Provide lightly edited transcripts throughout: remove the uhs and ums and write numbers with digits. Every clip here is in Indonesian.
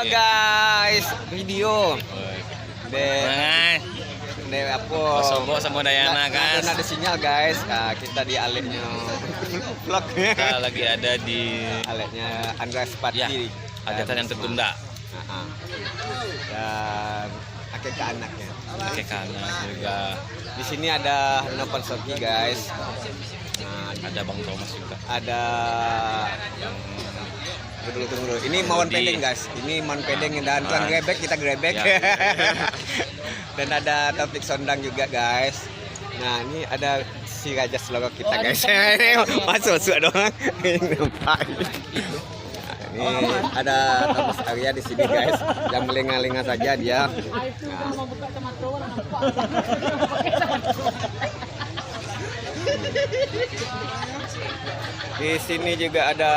guys, video. De apa? Sobo sama Dayana guys. Ada sinyal guys. Nah, kita di aletnya vlog. Kita lagi ada di aletnya Andra Spati. Ya, hajatan yang tertunda. Dan akikah anaknya. Akikah anak juga. Di sini ada Nopan Soki guys. Ada Bang Thomas juga. Ada tunggu. Ini Mawon Pedeng guys. Ini Mawon Pedeng dan tuan grebek, kita grebek. Ya. Dan ada Taufik Sondang juga guys. Nah ini ada si Raja Selorok kita guys. Masuk doang. Ini ada Thomas Arya di sini guys. Yang melengah-lengah saja dia. Di sini juga ada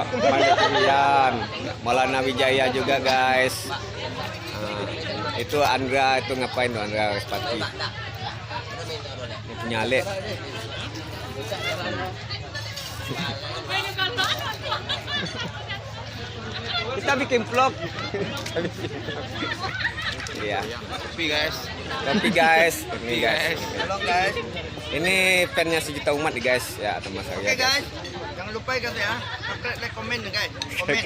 Pandirian, Maulana Wijaya juga guys. Itu Andra, itu ngapain tuh Andra Spati? Nyalek. Kita bikin vlog. Iya. Tapi guys. Tapi guys, ini guys. Halo guys. Ini fan-nya sejuta umat nih guys. Ya, Thomas Arya. Oke guys. Jangan lupa ya, subscribe, like, komen guys. Komen.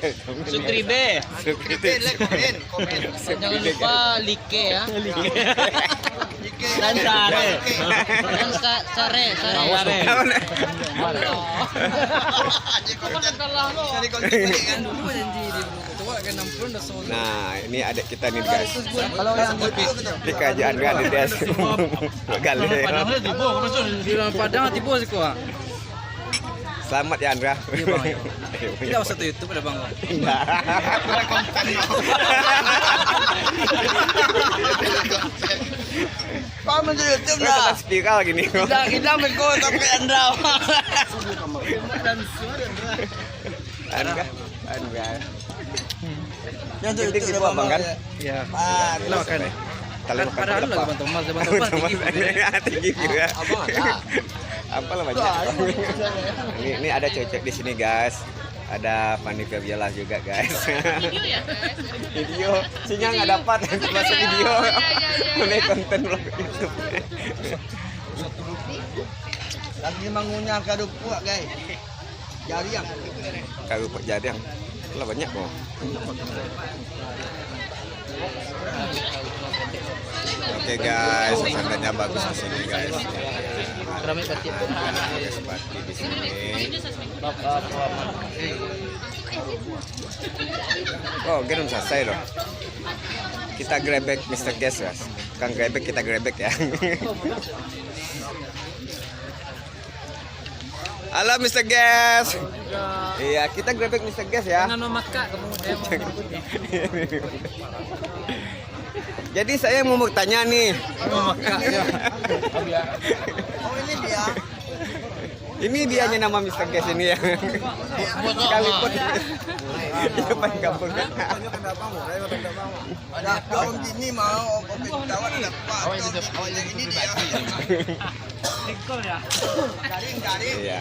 Subscribe. Subscribe, like, komen. Jangan lupa like ya. Dan share. Dan share. Nah, ini adik kita nih guys. Kalau yang Di kerajaan kan di des. Gale. Padang tipu sih kok. Selamat ya Andra. Iya bang. Kita satu YouTube ada bang. Kau menjadi YouTube Kita lah. spiral gini. Kita mengikut tapi Andra. Andra. Yang Penting itu itu abang kan? Iya. Kenapa kan? Kalian Padahal lagi Bang Thomas, Bang Thomas tinggi juga. Abang ada. Apalah banyak. Ini ada cocok di sini guys. Ada Fanny Fabiala juga guys. Video ya guys? Video, sinyal nggak dapat masuk video. Mulai konten vlog YouTube. Lagi mengunyah kaduk kuat guys. Jariang. Kalau Pak Jadiang, lah banyak kok. Oke guys, suasananya bagus di sini guys. Ramai pasti. Seperti di sini. Oh, belum selesai loh. Kita grebek Mr. Guest guys. Kang grebek kita grebek ya. Halo Mr. Guest. Iya, kita grebek Mr. Guest ya. Jangan memakai kamu Jadi saya mau bertanya nih. Oh ini dia. Ini dianya nama Mr. Guest ini ya. Sekalipun dia paling kampung kan. Ada daun ini mau tawar ada Pak. Ini dia. Garing. Iya.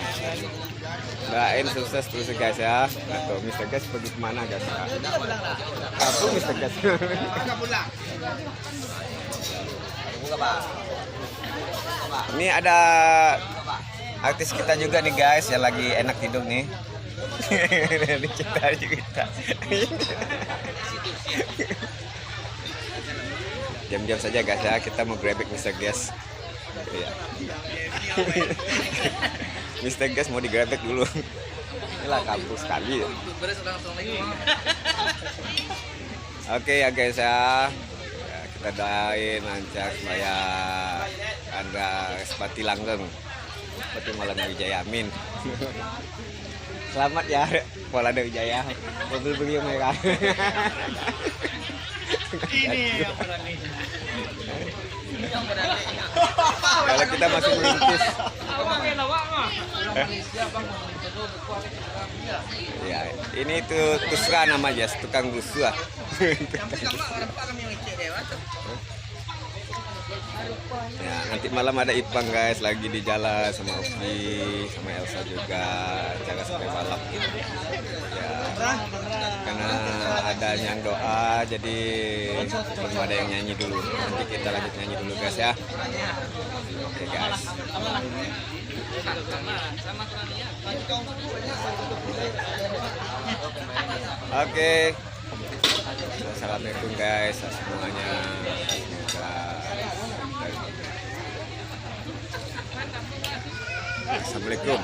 Doain sukses terus guys ya. Atau Mr. Guest pergi kemana guys? Aku Mr. Guest. Pulang. Ini ada artis kita juga nih guys yang lagi enak tidur nih. Ini kita. Diam-diam saja guys ya, kita mau grebek Mr. Guest. Iya. Mr. Guest mau digrebek dulu. Inilah kampus sekali. Oke ya guys ya. Kita doain lancar supaya Andra Spati langgeng seperti Maulana Wijaya, amin. Selamat ya Maulana Wijaya, mobil beliau merah. Ini yang berani. Kalau kita masih merintis. Ya, ini tuh Tusra nama aja, tukang rusuh. Ya, nanti malam ada Ipang guys lagi di jalan sama Ovi, sama Elsa juga, jaga sampai malam. Ya, karena ada yang doa, jadi belum ada yang nyanyi dulu. Nanti kita lanjut nyanyi dulu guys ya. Oke guys. Oke. Assalamualaikum guys semuanya. Assalamualaikum.